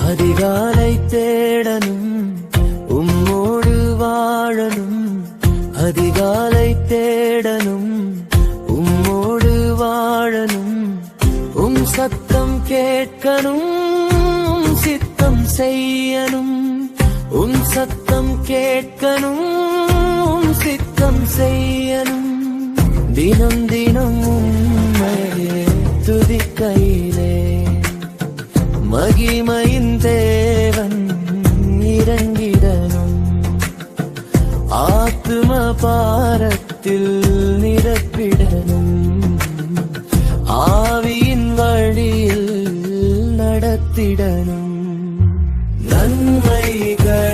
அதிகாலை தேடனும் உம்மோடு வாழனும் அதிகாலை தேடனும் உம்மோடு வாழனும் சத்தம் கேட்கனும் சித்தம் செய்யனும் சத்தம் கேட்கனும் சித்தம் செய்யனும் தினம் தினம் உம்மையே துதிக்கையிலே மகிமையின் தேவன் இறங்கிடனும் ஆத்தும பாரத்தில் நிரப்பிடனும் ஆவியின் வழியில் நடத்திடனும் நன்மைகள்